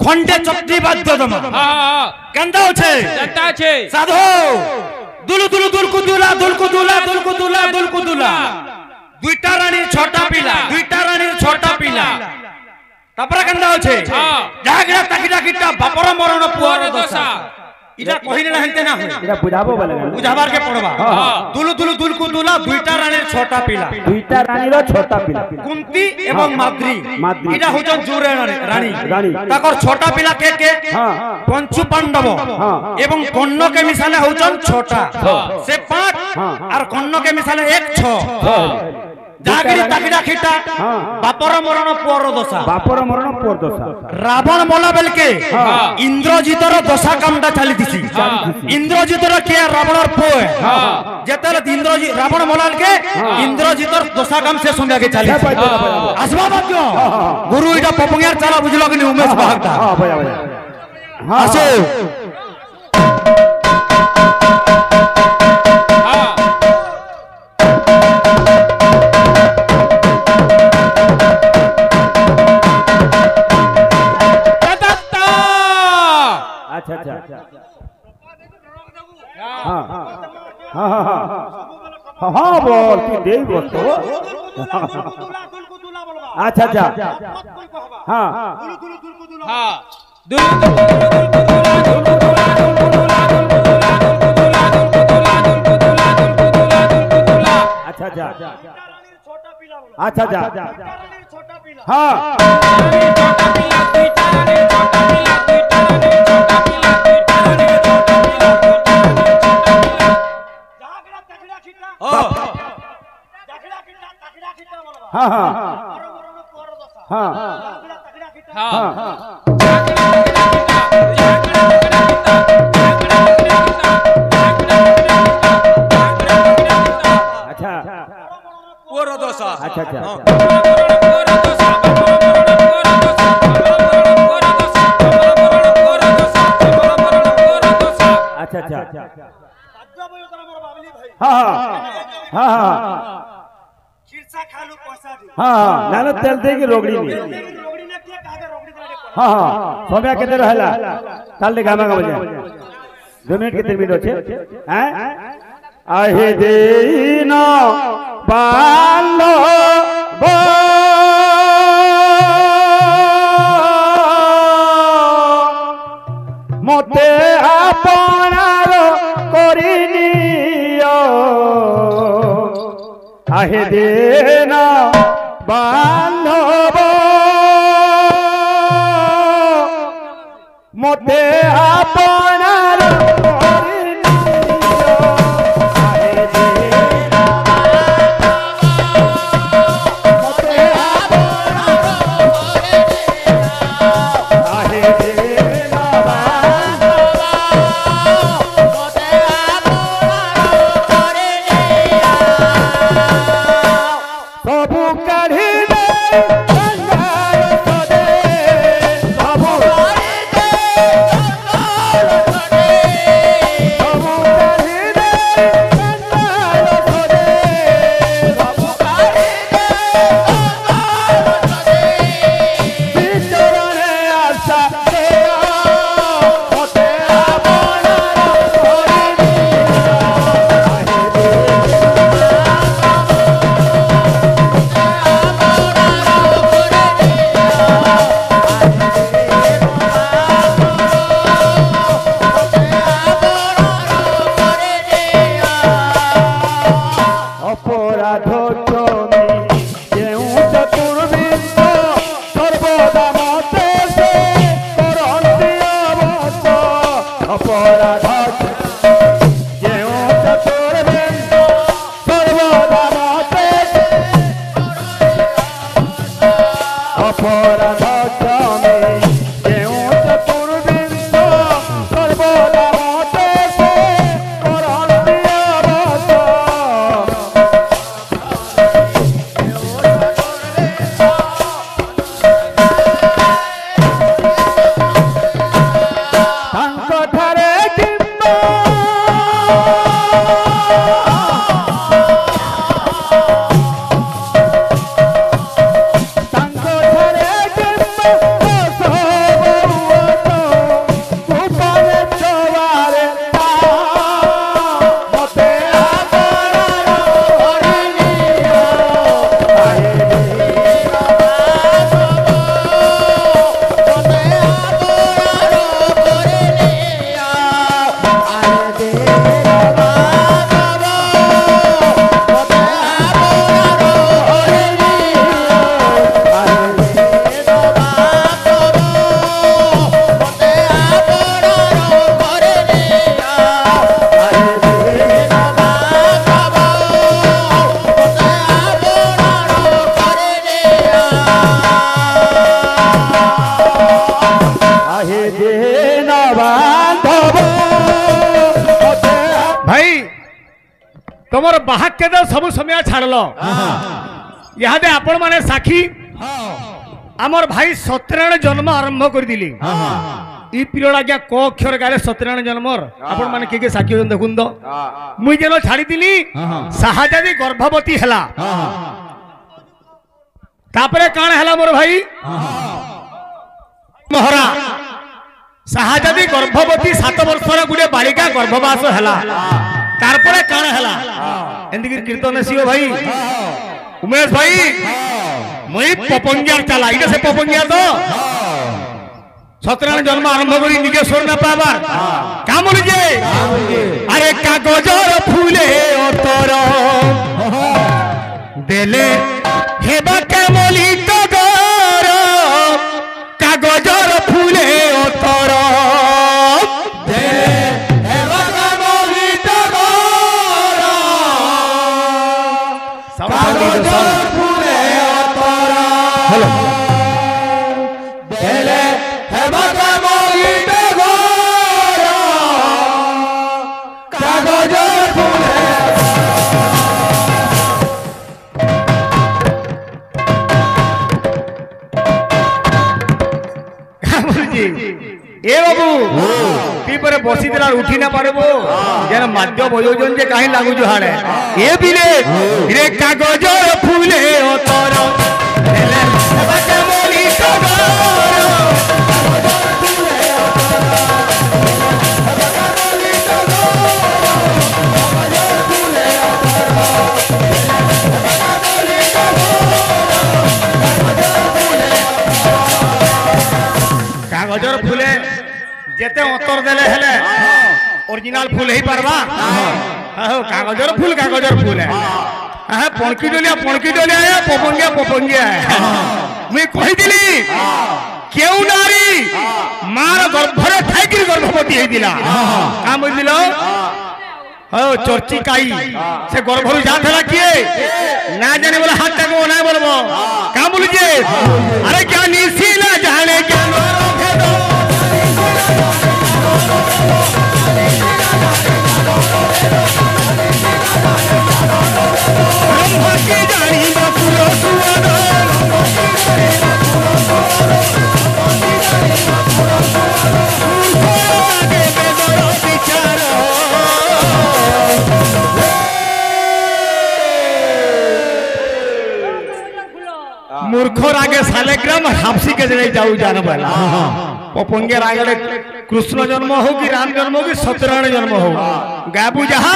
खंडे चक्री बाध्य दमा केंदा होछे जनता छे साधो दुलु दुलु दुलकुदुला दुलकुदुला दुलकुदुला दुलकुदुला दुईटा रानी छोटा पिला दुईटा रानी छोटा पिला तापरा केंदा होछे जागड़ा ताकिटा किटा बापर मरण पुआर दशा इटा कहिने ना हेंते ना हो इटा बुझाबो बोले बुझाबार के पड़बा दुलु दुलु दुलकुदुला दुईटा रानी छोटा पिला दुईटा रानी रो छोटा पिला कुंती एवं माद्री इटा होचन जुरे रानी रानी ताकर छोटा पिला के पंचु पांडव एवं कर्ण के मिसाले होचन छोटा से 5 और कर्ण के मिसाले 1 6 जागड़ी ताकिड़ा खिटा बापर मरण पुअर दशा रावण मोला बेल के इंद्रजितर दशा कामटा चली दिसी इंद्रजितर के रावणर पुए जेतले इंद्रजित रावण मोलाल के इंद्रजितर दशा काम से संगे के चली आसबा बाक्य गुरु इटा पपंगियार चला बुझलो कि उमेश बागटा हां भैया आसो अच्छा अच्छा हाँ हाँ हाँ हाँ हाँ बोल तू दे बोल तो अच्छा अच्छा हाँ हाँ अच्छा अच्छा अच्छा अच्छा हाँ हाँ हाँ हाँ अच्छा अच्छा अच्छा अच्छा अच्छा हाँ हाँ हाँ हाँ हाँ नाना तेल दे की रोगड़ी नहीं हाँ हाँ समय कितने रहला ताल दे गामा का बजा 2 मिनट कितने मिनट होचे हैं आहे देना बालो बो मोते आपनार करिनियो आहे देना बांधव मोते आपनार तुमर बाहक के तो सब समय छाड़ल इहादे आपण माने साखी आमर भाई सत्यनारायण जन्म आरंभ कर दिली ई पीरियड आज्ञा क अक्षर गाले सत्यनारायण जन्मर आपण माने के साखी होन देखुन तो मुई जेनो छाड़ी दिली साहाजादी गर्भवती हला तापरे काण हला मोर भाई मोहरा साहाजादी गर्भवती 7 वर्षर गुडे बालिका गर्भवास हला तारपरे काण हला एंदी कीर्तन सियो भाई उमेश भाई मुई पपंगियार चला इके से पपंगिया तो सत्यनारायण जन्म आरंभ करी निके स्वर ना पाबार काम जे अरे कागजर फूले अतर देले हेबा केमली टगर कागजर फूले अतर देले हेबा केमली टगर कागजर फूले अतर हेलो देले हेबा केमली टगर कागजर फूले ए बाबू ती परे बसी दिला उठी ना पारबो जेन माध्य बयोजन जे काहे लागु जो हाडे ए बिले रे कागजर फूले अतर देले हेबा केमली टगर कागजर फूले जेते अतर देले हेले ओरिजिनल फूल ही परवा हो कागजर फूल है हां पणकी डोलिया पपंगिया मैं कहि दिली केउ नारी मार गर्भरे ठाइकिर गर्भवती हे दिला का बोल दिलो हो चर्ची काई से गर्भरु जा थला किए ना जाने बोला हाथ तक ना बोलबो का बोल जे अरे क्या निसीला जाने क्या मूर्खर आगे सालेग्राम हापसी के जगह जाऊ जान वाला पपंगे आगे कृष्ण जन्म हो कि राम जन्म हो कि सत्यनारायण जन्म हो गाबू जहा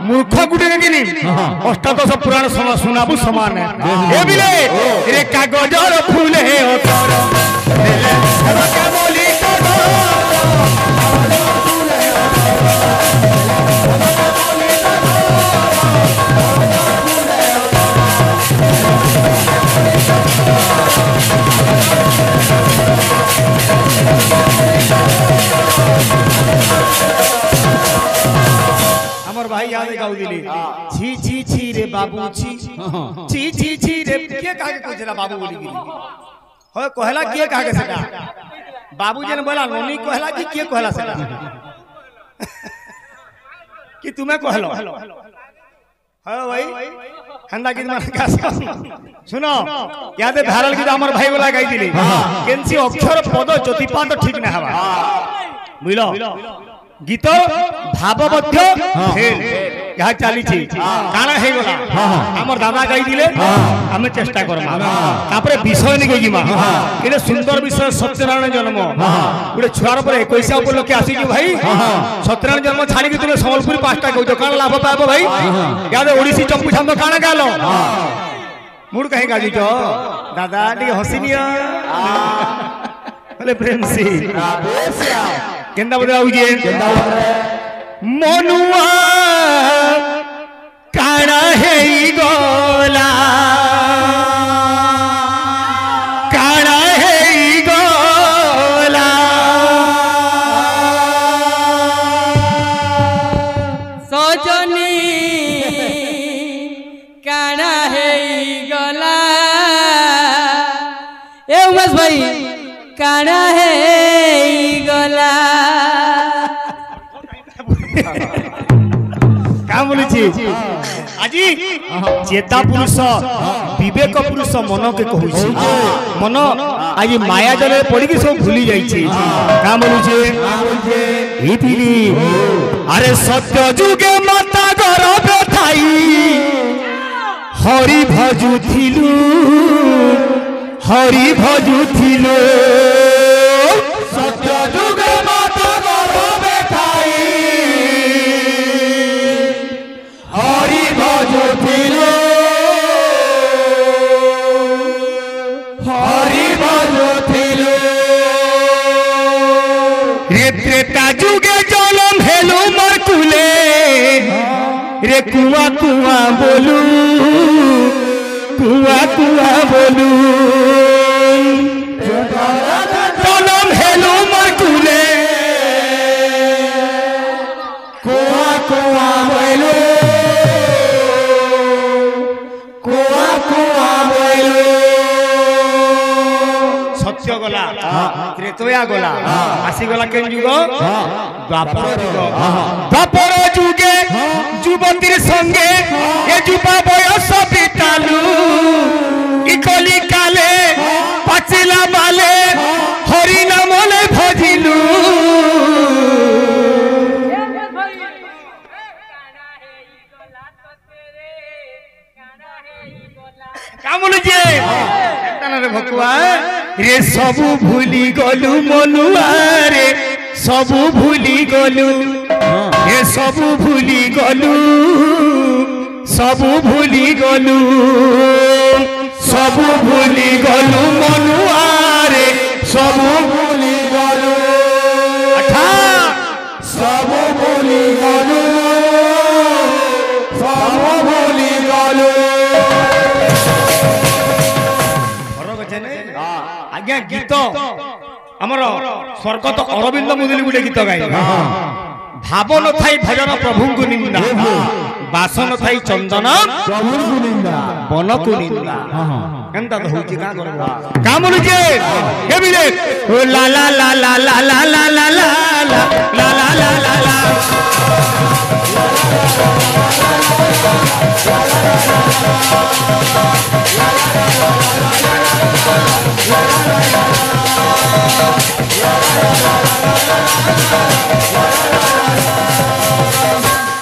मूर्ख गुटे के नी अष्टादश पुराण सुनाबू समान है ए बिले रे कागजर फूले अतर देले हेबा केमली टगर हमर भाई याद गाउ दिली छी छी रे बाबू छी रे के काहे कहला बाबू बोली गिरी हो कहला के काहे सेटा बाबू जन बोला नोनी कहला कि के कहला सेटा कि तुम्हें कहलो हां भाई हंदा गीत मान का सुनो यादे भारल गीत हमर भाई वाला गाई दिली केनसी अक्षर पद ज्योतिपात ठीक ना हवा बुझलो गीत भावबद्ध फेल यह चली काना हे गला हमर दादा गाई दिले हमें चेष्टा करमा तापरे विषय नि गईमा इने सुंदर विषय सत्यनारायण जन्म गुडे छुआर पर 21 उपलक्षे आसी कि भाई सत्यनारायण जन्म छाड़ी कि तुमे संबलपुरी पांचटा कहजो काना लाभ पाबो भाई यादे ओडिसी चंपू छंद काना गालो मूड कहीं गाजी जो दादा टी हसिनिया बोले प्रेम से केंदा बजाऊ जे मनुआ काना हे गोला काना हे गोला सजनी काना हे गोला ए उमेश भाई काना हे गला का बोली छी আজি চেতা পুরুষ বিবেক পুরুষ মন কে কহুছি মন আজি মায়া জলে পড়িকি সব ভুলি যাইছে কা বলুছে ইতিলি আরে সত্য যুগে মাতা গর্ভে থাই হরি ভজুথিলু সত্য যুগে মাতা গর্ভে থাই হরি ভজুথিলু রে ত্রেতা যুগে জলম হেলু মোর কুলে রে কুয়া কুয়া বলু জলম হেলু মোর কুলে কুয়া কুয়া বলু সত্য গলা ত্রেতয়া গলা আসি গলা কেন যুগ দ্বাপর যুগে যুবতীর সঙ্গে এ যুবা বয়স বিতালু ইকলি কালে পাচিলা মালে হরি নামলে ভজিলু কামুলু যে রে ভকুয়া রে সবু ভুলি গলু মনুয়া রে সবু ভুলি গলু রে সবু ভুলি গলু মনুয়া রে সবু ভুলি গলু সবু ভুলি গলু আজ্ঞা গীত আমার স্বর্গত অরবিন্দ মুদুলি গোটে গীত গাই ভাব নথাই ভজন প্রভুଙ୍କୁ নিন্দা বাস নথাই চন্দন প্রভুଙ୍କୁ নিন্দা বনକୁ নিন্দা কেনতা তো হইছি কা করব কা বলুছে হেবিলে ও লা লা লা লা লা লা লা লা লা লা লা লা লা লা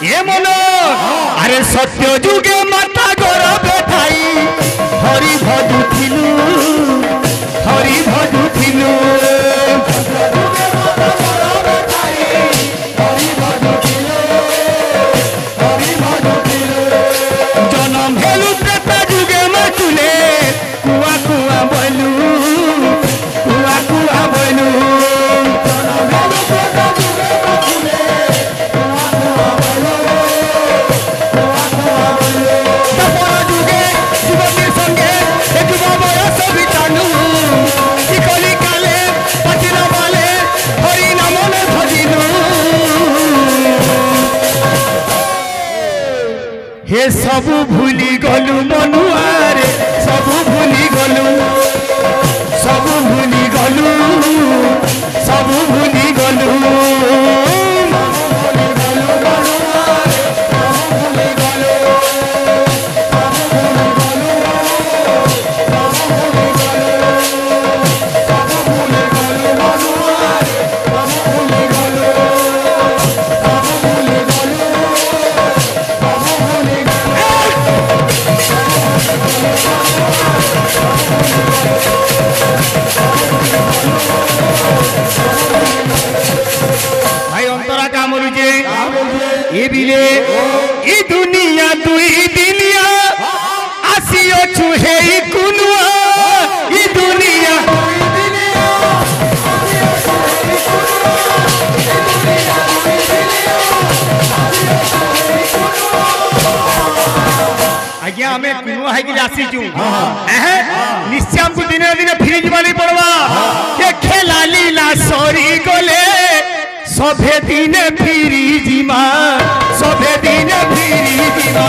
এ মন আরে সত্য যুগে মাতা গর্ভে থাই হরি ভজুথিলু জনম হেলু ত্রেতা যুগে মাতুলে কুয়া কুয়া বলু হে সবু ভুলি গলু মনুয়ারে সবু ভুলি গলু ভাই অন্তরা কামরুজে এ বিলে ই দুনিয়া তুই দিনিয়া আসিওছু হেই কুনুয়া ই দুনিয়া आज्ञा हमें कुनुआ है कि आसी चू निश्चय हमको दिने दिने फिर जवानी पड़वा के खेला लीला सॉरी गोले सभे दिने फिरी जीमा सभे दिने फिरी जीमा